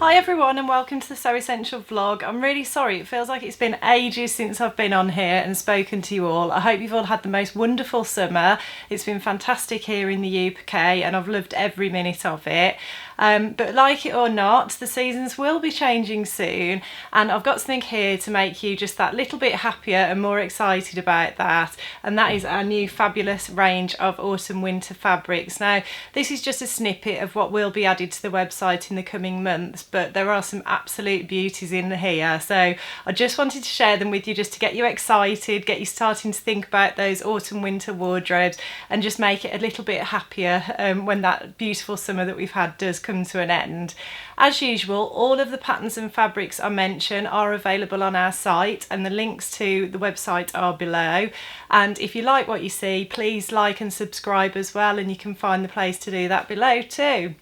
Hi everyone and welcome to the So Essential vlog. I'm really sorry, it feels like it's been ages since I've been on here and spoken to you all. I hope you've all had the most wonderful summer. It's been fantastic here in the UK and I've loved every minute of it. But like it or not, the seasons will be changing soon and I've got something here to make you just that little bit happier and more excited about that, and that is our new fabulous range of autumn winter fabrics. Now this is just a snippet of what will be added to the website in the coming months, but there are some absolute beauties in here, so I just wanted to share them with you just to get you excited, get you starting to think about those autumn winter wardrobes and just make it a little bit happier when that beautiful summer that we've had does come to an end. As usual, all of the patterns and fabrics I mention are available on our site and the links to the website are below, and if you like what you see, please like and subscribe as well, and you can find the place to do that below too.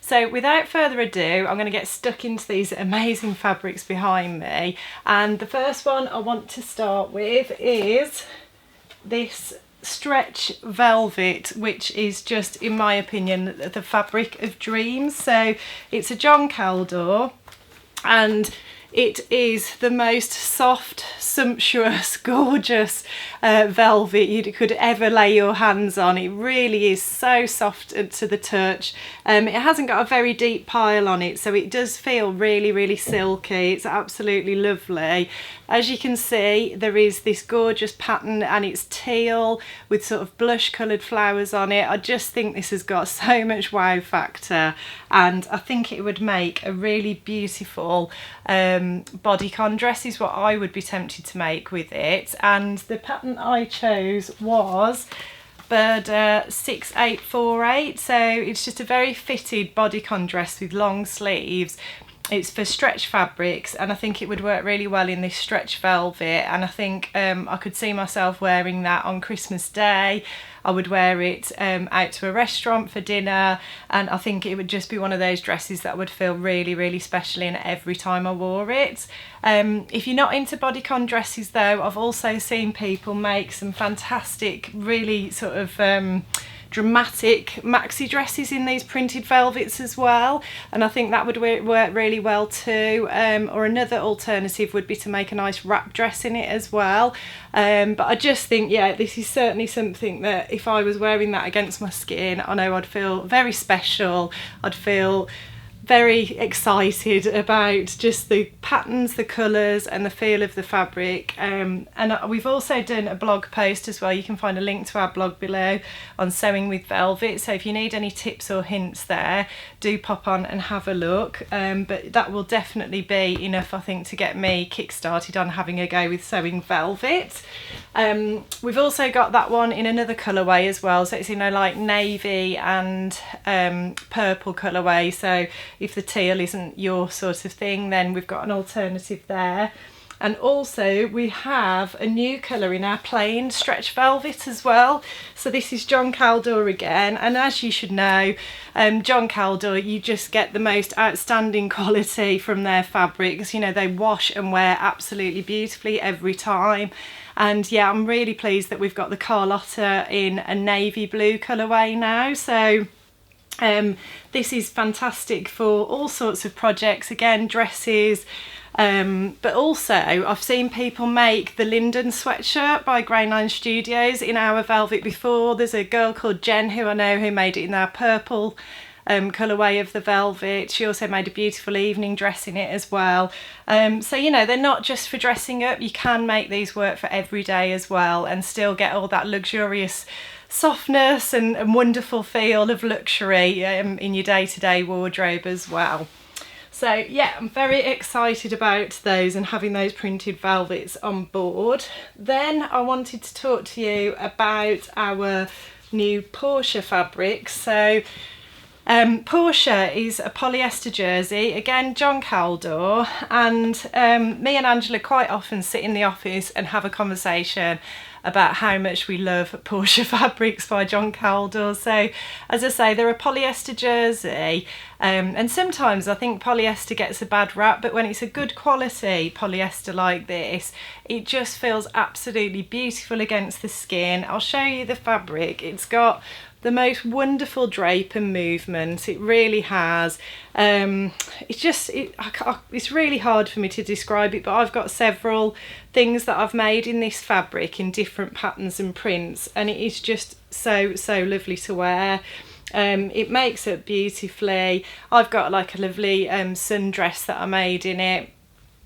So without further ado, I'm going to get stuck into these amazing fabrics behind me, and the first one I want to start with is this stretch velvet, which is just, in my opinion, the fabric of dreams. So it's a John Caldor and it is the most soft, sumptuous, gorgeous velvet you could ever lay your hands on. It really is so soft to the touch. It hasn't got a very deep pile on it, so it does feel really, really silky. It's absolutely lovely. As you can see, there is this gorgeous pattern and it's teal with sort of blush coloured flowers on it. I just think this has got so much wow factor, and I think it would make a really beautiful bodycon dress is what I would be tempted to make with it. And the pattern I chose was Bird 6848, so it's just a very fitted bodycon dress with long sleeves. It's for stretch fabrics and I think it would work really well in this stretch velvet, and I think I could see myself wearing that on Christmas Day. I would wear it out to a restaurant for dinner, and I think it would just be one of those dresses that would feel really, really special in every time I wore it. If you're not into bodycon dresses though, I've also seen people make some fantastic, really sort of dramatic maxi dresses in these printed velvets as well, and I think that would work really well too. Or another alternative would be to make a nice wrap dress in it as well. But I just think, yeah, this is certainly something that if I was wearing that against my skin, I know I'd feel very special. I'd feel very excited about just the patterns, the colours and the feel of the fabric. And we've also done a blog post as well. You can find a link to our blog below on sewing with velvet, so if you need any tips or hints there, do pop on and have a look. But that will definitely be enough, I think, to get me kick-started on having a go with sewing velvet. We've also got that one in another colourway as well, so it's in a like navy and purple colourway, so if the teal isn't your sort of thing, then we've got an alternative there. And also we have a new colour in our plain stretch velvet as well. So this is John Caldor again, and as you should know, John Caldor, you just get the most outstanding quality from their fabrics. You know, they wash and wear absolutely beautifully every time. And yeah, I'm really pleased that we've got the Carlotta in a navy blue colourway now. So this is fantastic for all sorts of projects, again, dresses, but also I've seen people make the Linden sweatshirt by Grey 9 Studios in our velvet before. There's a girl called Jen who I know who made it in our purple colourway of the velvet. She also made a beautiful evening dress in it as well. So you know, they're not just for dressing up, you can make these work for every day as well and still get all that luxurious softness and wonderful feel of luxury in your day-to-day wardrobe as well. So yeah, I'm very excited about those and having those printed velvets on board. Then I wanted to talk to you about our new Porsche fabrics. So Porsche is a polyester jersey, again John Caldor, and me and Angela quite often sit in the office and have a conversation about how much we love Porsche fabrics by John Caldor. So as I say, they're a polyester jersey, and sometimes I think polyester gets a bad rap, but when it's a good quality polyester like this, it just feels absolutely beautiful against the skin. I'll show you the fabric. It's got the most wonderful drape and movement. It really has. It's really hard for me to describe it, but I've got several things that I've made in this fabric in different patterns and prints, and it is just so lovely to wear. It makes it beautifully. I've got like a lovely sundress that I made in it,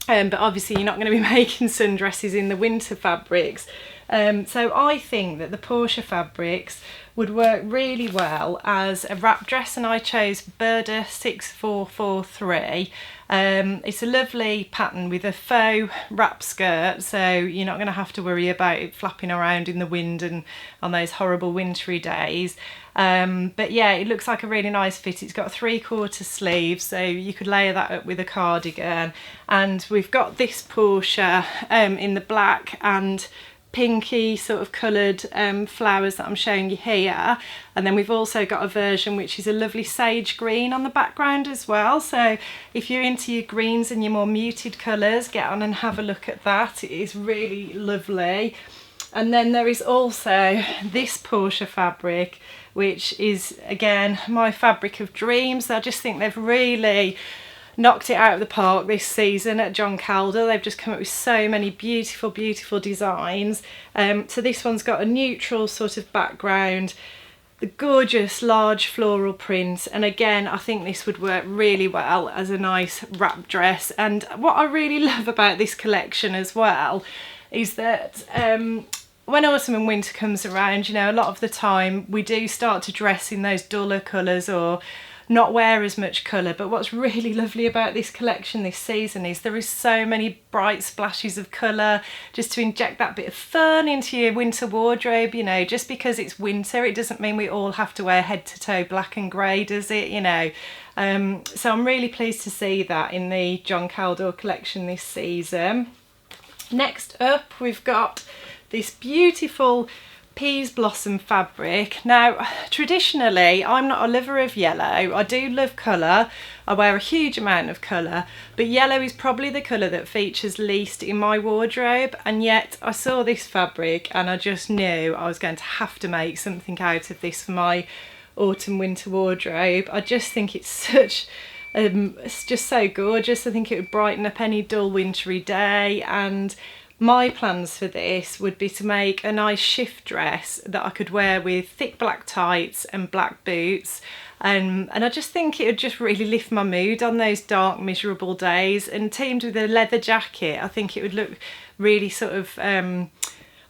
but obviously you're not going to be making sundresses in the winter fabrics. So I think that the Porsche fabrics would work really well as a wrap dress, and I chose Burda 6443. It's a lovely pattern with a faux wrap skirt, so you're not going to have to worry about it flapping around in the wind and on those horrible wintry days. But yeah, it looks like a really nice fit. It's got 3/4 sleeves, so you could layer that up with a cardigan. And we've got this Porsche in the black and pinky sort of coloured flowers that I'm showing you here, and then we've also got a version which is a lovely sage green on the background as well. So if you're into your greens and your more muted colours, get on and have a look at that. It is really lovely. And then there is also this Porsche fabric, which is again my fabric of dreams. I just think they've really knocked it out of the park this season at John Calder. They've just come up with so many beautiful designs. So this one's got a neutral sort of background, the gorgeous large floral print, and again I think this would work really well as a nice wrap dress. And what I really love about this collection as well is that when autumn and winter comes around, you know, a lot of the time we do start to dress in those duller colours or not wear as much colour. But what's really lovely about this collection this season is there is so many bright splashes of colour, just to inject that bit of fun into your winter wardrobe. You know, just because it's winter, it doesn't mean we all have to wear head to toe black and grey, does it? You know, so I'm really pleased to see that in the John Caldor collection this season. Next up, we've got this beautiful peas blossom fabric. Now traditionally I'm not a lover of yellow. I do love colour, I wear a huge amount of colour, but yellow is probably the colour that features least in my wardrobe, and yet I saw this fabric and I just knew I was going to have to make something out of this for my autumn winter wardrobe. I just think it's such it's just so gorgeous. I think it would brighten up any dull wintry day, and my plans for this would be to make a nice shift dress that I could wear with thick black tights and black boots, and I just think it would just really lift my mood on those dark miserable days. And teamed with a leather jacket, I think it would look really sort of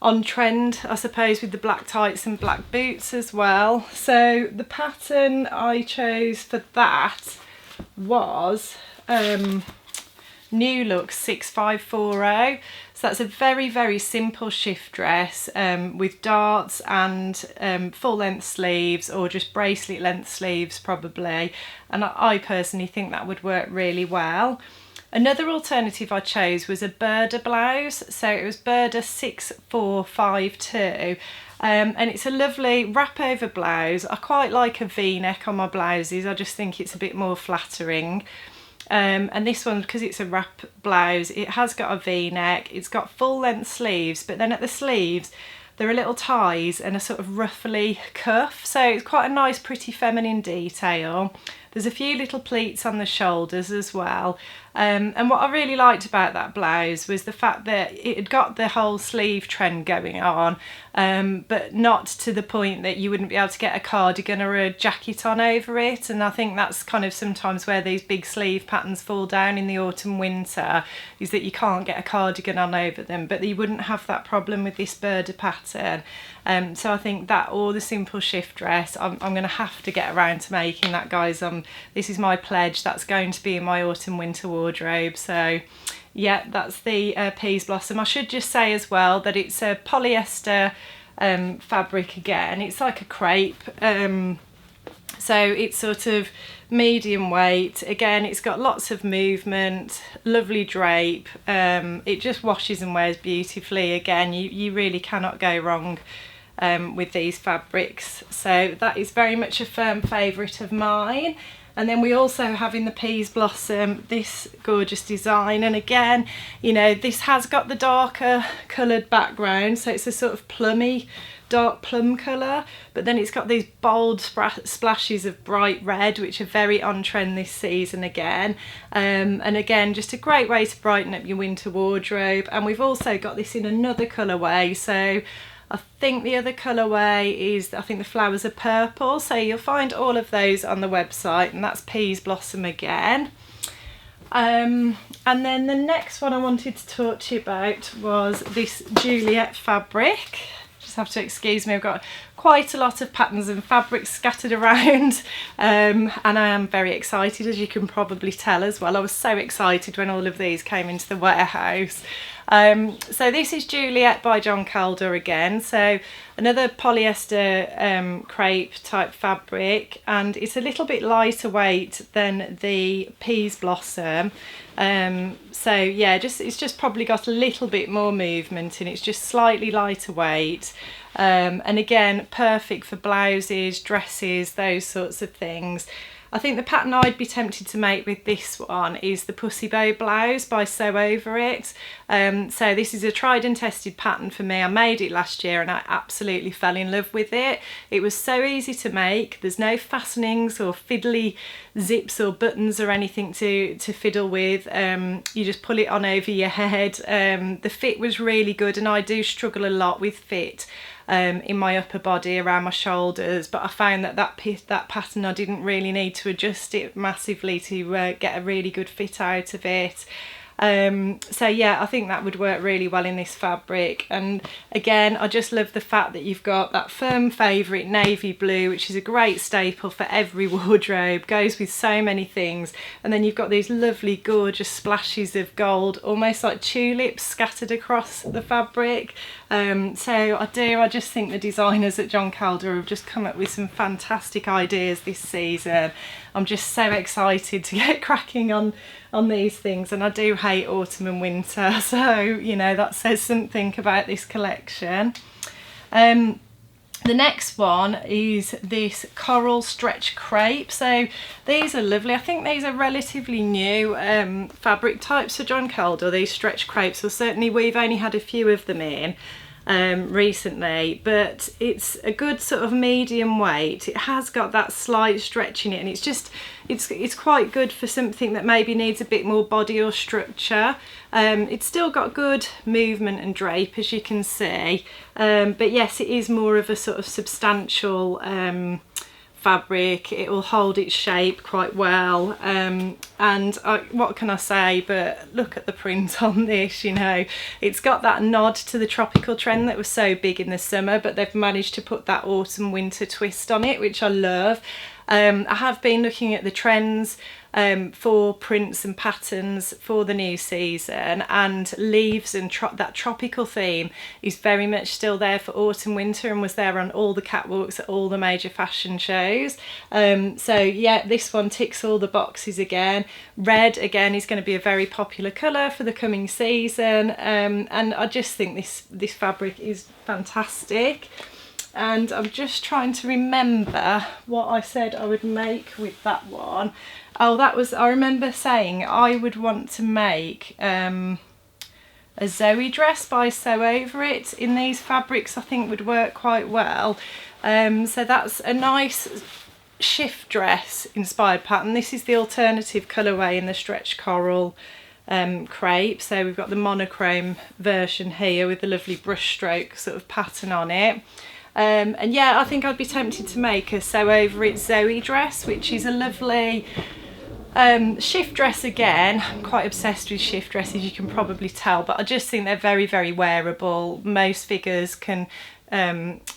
on trend, I suppose, with the black tights and black boots as well. So the pattern I chose for that was New Look 6540. So that's a very simple shift dress with darts and full length sleeves, or just bracelet length sleeves probably, and I personally think that would work really well. Another alternative I chose was a Burda blouse, so it was Burda 6452. And it's a lovely wrap over blouse. I quite like a V-neck on my blouses, I just think it's a bit more flattering. And this one, because it's a wrap blouse, it has got a V-neck, it's got full length sleeves, but then at the sleeves there are little ties and a sort of ruffly cuff, so it's quite a nice pretty feminine detail. There's a few little pleats on the shoulders as well. And what I really liked about that blouse was the fact that it had got the whole sleeve trend going on, but not to the point that you wouldn't be able to get a cardigan or a jacket on over it. And I think that's kind of sometimes where these big sleeve patterns fall down in the autumn winter, is that you can't get a cardigan on over them, but you wouldn't have that problem with this Burda pattern. So I think that, or the simple shift dress, I'm going to have to get around to making that, guys. This is my pledge, that's going to be in my autumn winter wardrobe. So yeah, that's the Peas Blossom. I should just say as well that it's a polyester fabric again. It's like a crepe, so it's sort of medium weight. Again, it's got lots of movement, lovely drape. It just washes and wears beautifully. Again, you really cannot go wrong with these fabrics. So that is very much a firm favourite of mine. And then we also have in the Peas Blossom this gorgeous design, and again, you know, this has got the darker coloured background, so it's a sort of plummy dark plum colour, but then it's got these bold splashes of bright red, which are very on trend this season again. And again, just a great way to brighten up your winter wardrobe. And we've also got this in another colourway, so I think the other colourway is, I think the flowers are purple, so you'll find all of those on the website, and that's Peas Blossom again. And then the next one I wanted to talk to you about was this Juliet fabric. Just have to excuse me, I've got quite a lot of patterns and fabrics scattered around, and I am very excited, as you can probably tell as well. I was so excited when all of these came into the warehouse. So this is Juliet by John Calder again, so another polyester crepe type fabric, and it's a little bit lighter weight than the Peas Blossom. So yeah, it's just probably got a little bit more movement, and it's just slightly lighter weight. And again, perfect for blouses, dresses, those sorts of things. I think the pattern I'd be tempted to make with this one is the Pussy Bow blouse by Sew Over It. So this is a tried and tested pattern for me. I made it last year and I absolutely fell in love with it. It was so easy to make. There's no fastenings or fiddly zips or buttons or anything to fiddle with. You just pull it on over your head. The fit was really good, and I do struggle a lot with fit in my upper body around my shoulders, but I found that pattern I didn't really need to adjust it massively to get a really good fit out of it. So yeah, I think that would work really well in this fabric. And again, I just love the fact that you've got that firm favourite navy blue, which is a great staple for every wardrobe, goes with so many things, and then you've got these lovely gorgeous splashes of gold, almost like tulips scattered across the fabric. So I just think the designers at John Calder have just come up with some fantastic ideas this season. I'm just so excited to get cracking on these things, and I do hate autumn and winter, so you know, that says something about this collection. The next one is this coral stretch crepe. So these are lovely. I think these are relatively new fabric types for John Calder, these stretch crepes. Well, certainly we've only had a few of them in recently, but it's a good sort of medium weight. It has got that slight stretch in it, and it's quite good for something that maybe needs a bit more body or structure. It's still got good movement and drape, as you can see, but yes, it is more of a sort of substantial fabric. It will hold its shape quite well, and what can I say, but look at the print on this. You know, it's got that nod to the tropical trend that was so big in the summer, but they've managed to put that autumn winter twist on it, which I love. I have been looking at the trends for prints and patterns for the new season, and leaves and that tropical theme is very much still there for autumn winter, and was there on all the catwalks at all the major fashion shows. So yeah, this one ticks all the boxes again. Red again is going to be a very popular colour for the coming season, and I just think this fabric is fantastic. And I'm just trying to remember what I said I would make with that one. Oh, I remember saying I would want to make a Zoe dress by Sew Over It in these fabrics. I think would work quite well. So that's a nice shift dress inspired pattern. This is the alternative colourway in the stretch coral crepe. So we've got the monochrome version here with the lovely brush stroke sort of pattern on it. And yeah, I think I'd be tempted to make a Sew Over It Zoe dress, which is a lovely shift dress again. I'm quite obsessed with shift dresses, you can probably tell, but I just think they're very, very wearable. Most figures can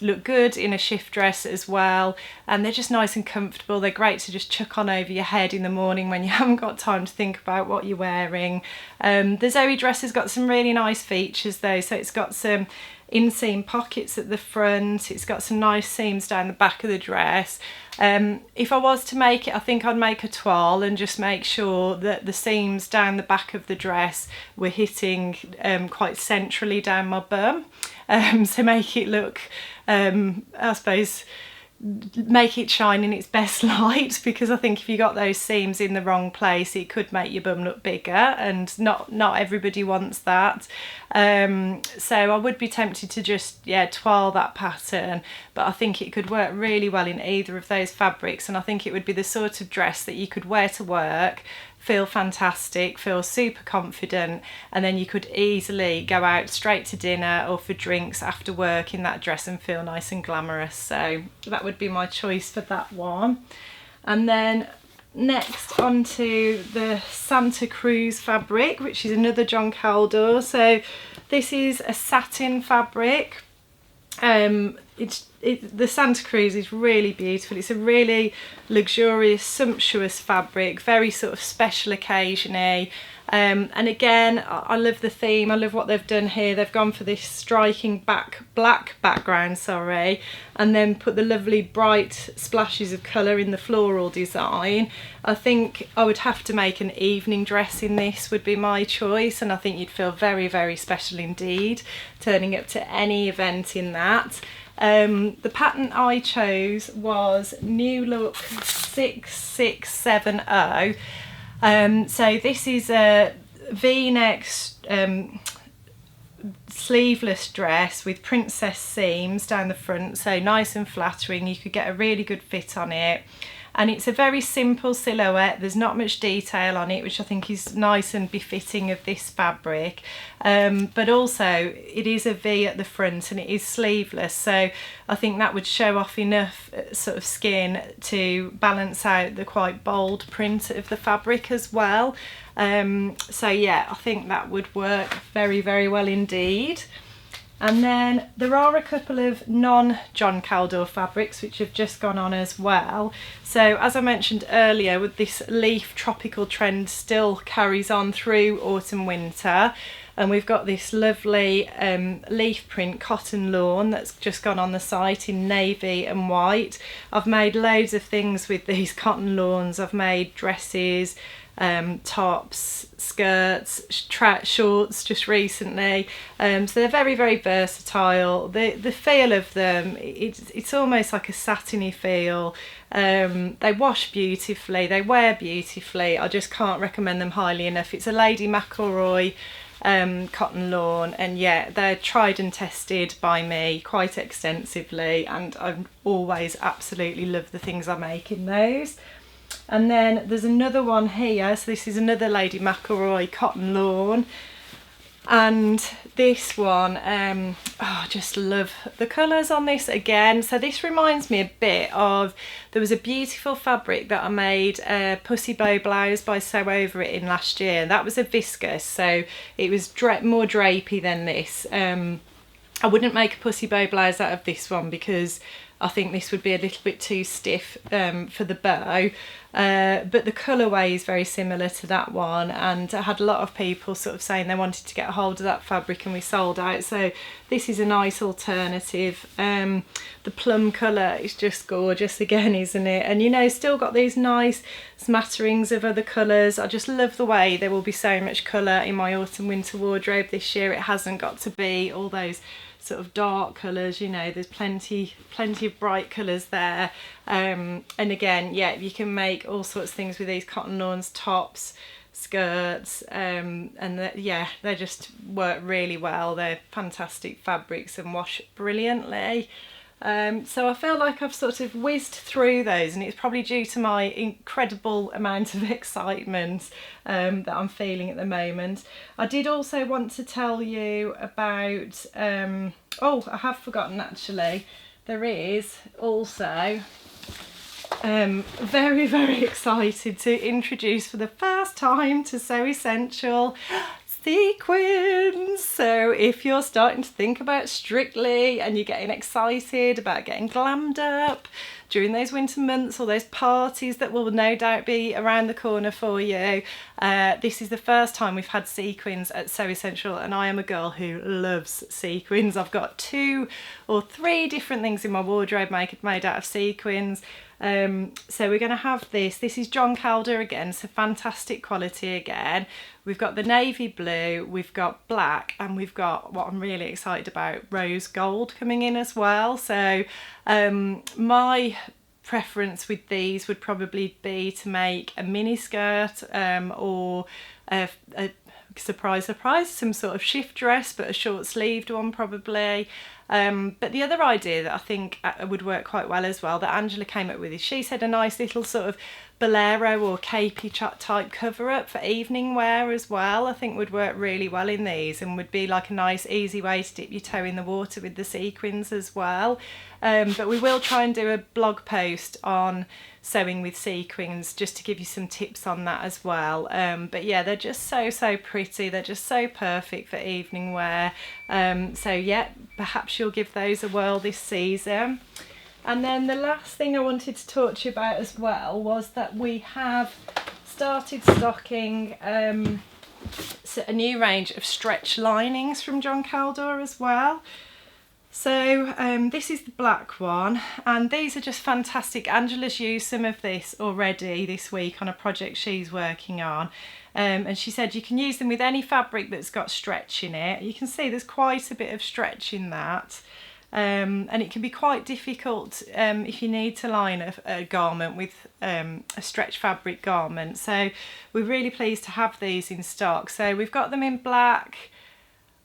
look good in a shift dress as well, and they're just nice and comfortable. They're great to just chuck on over your head in the morning when you haven't got time to think about what you're wearing. The Zoe dress has got some really nice features though, so it's got some inseam pockets at the front, it's got some nice seams down the back of the dress. If I was to make it, I think I'd make a toile and just make sure that the seams down the back of the dress were hitting quite centrally down my bum, so make it look I suppose make it shine in its best light, because I think if you got those seams in the wrong place it could make your bum look bigger, and not everybody wants that. So I would be tempted to just twirl that pattern, but I think it could work really well in either of those fabrics, and I think it would be the sort of dress that you could wear to work, feel fantastic, feel super confident, and then you could easily go out straight to dinner or for drinks after work in that dress and feel nice and glamorous. So that would be my choice for that one. And then next onto the Santa Cruz fabric, which is another John Caldor. So this is a satin fabric. The Santa Cruz is really beautiful. It's a really luxurious, sumptuous fabric, very sort of special occasion-y. And again, I love the theme. I love what they've done here. They've gone for this striking black background, and then put the lovely bright splashes of colour in the floral design. I think I would have to make an evening dress in this, would be my choice, and I think you'd feel very, very special indeed turning up to any event in that. The pattern I chose was New Look 6670. So this is a V-neck sleeveless dress with princess seams down the front, so nice and flattering. You could get a really good fit on it, and it's a very simple silhouette. There's not much detail on it, which I think is nice and befitting of this fabric, but also it is a V at the front and it is sleeveless, so I think that would show off enough sort of skin to balance out the quite bold print of the fabric as well. So yeah, I think that would work very, very well indeed. And then there are a couple of non-John Caldor fabrics which have just gone on as well. So as I mentioned earlier, with this leaf tropical trend still carries on through autumn winter, and we've got this lovely leaf print cotton lawn that's just gone on the site in navy and white. I've made loads of things with these cotton lawns. I've made dresses, tops, skirts, shorts just recently, so they're very, very versatile. The feel of them, it's almost like a satiny feel. They wash beautifully, they wear beautifully. I just can't recommend them highly enough. It's a Lady McElroy cotton lawn, and yeah, they're tried and tested by me quite extensively, and I always absolutely love the things I make in those. And then there's another one here, so this is another Lady McElroy cotton lawn, and this one, I just love the colours on this again. So this reminds me a bit of, there was a beautiful fabric that I made a pussy bow blouse by Sew Over It in last year. That was a viscose, so it was more drapey than this. I wouldn't make a pussy bow blouse out of this one because I think this would be a little bit too stiff for the bow, but the colourway is very similar to that one, and I had a lot of people sort of saying they wanted to get a hold of that fabric, and we sold out, so this is a nice alternative. The plum colour is just gorgeous again, isn't it? And you know, still got these nice smatterings of other colours. I just love the way there will be so much colour in my autumn winter wardrobe this year. It hasn't got to be all those sort of dark colours, you know, there's plenty of bright colours there. And again, yeah, you can make all sorts of things with these cotton lawns, tops, skirts, and they just work really well. They're fantastic fabrics and wash brilliantly. So I feel like I've sort of whizzed through those, and it's probably due to my incredible amount of excitement that I'm feeling at the moment. I did also want to tell you about, oh, I have forgotten actually, there is also, very, very excited to introduce for the first time to Sew Essential sequins. So if you're starting to think about Strictly and you're getting excited about getting glammed up during those winter months, or those parties that will no doubt be around the corner for you, this is the first time we've had sequins at Sew Essential, and I am a girl who loves sequins. I've got 2 or 3 different things in my wardrobe made out of sequins. So we're going to have this is John Caldor again, so fantastic quality again. we've got the navy blue, we've got black, and we've got what I'm really excited about, rose gold coming in as well. So my preference with these would probably be to make a mini skirt or a surprise, some sort of shift dress, but a short sleeved one probably. But the other idea that I think would work quite well as well that Angela came up with is she said a nice little sort of bolero or capey type cover up for evening wear as well. I think would work really well in these and would be like a nice easy way to dip your toe in the water with the sequins as well. But we will try and do a blog post on sewing with sequins just to give you some tips on that as well. But yeah, they're just so pretty, they're just so perfect for evening wear. So yeah, perhaps you'll give those a whirl this season. And then the last thing I wanted to talk to you about as well was that we have started stocking a new range of stretch linings from John Caldor as well. So this is the black one, and these are just fantastic. Angela's used some of this already this week on a project she's working on. And she said you can use them with any fabric that's got stretch in it. You can see there's quite a bit of stretch in that. And it can be quite difficult if you need to line a garment with a stretch fabric garment. So we're really pleased to have these in stock. So we've got them in black,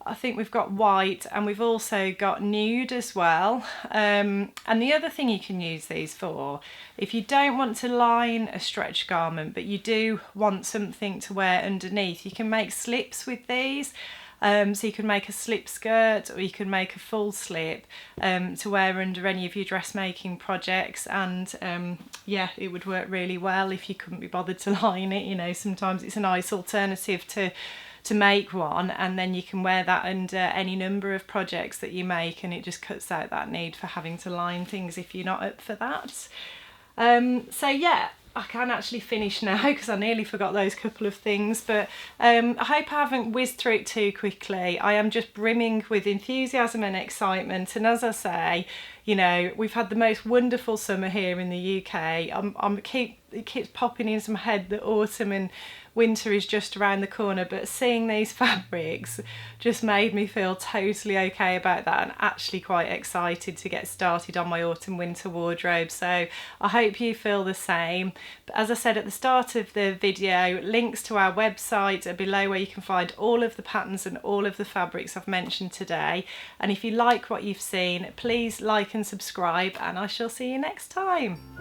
I think we've got white, and we've also got nude as well. And the other thing you can use these for, if you don't want to line a stretch garment but you do want something to wear underneath, you can make slips with these. So you can make a slip skirt or you can make a full slip to wear under any of your dressmaking projects, and yeah, it would work really well if you couldn't be bothered to line it. You know, sometimes it's a nice alternative to make one, and then you can wear that under any number of projects that you make, and it just cuts out that need for having to line things if you're not up for that. So yeah, I can actually finish now because I nearly forgot those couple of things, but I hope I haven't whizzed through it too quickly. I am just brimming with enthusiasm and excitement, and as I say, you know, we've had the most wonderful summer here in the UK. It keeps popping into my head that autumn and winter is just around the corner, but seeing these fabrics just made me feel totally okay about that and actually quite excited to get started on my autumn winter wardrobe. So I hope you feel the same. But as I said at the start of the video, links to our website are below where you can find all of the patterns and all of the fabrics I've mentioned today. And if you like what you've seen, please like and subscribe, and I shall see you next time.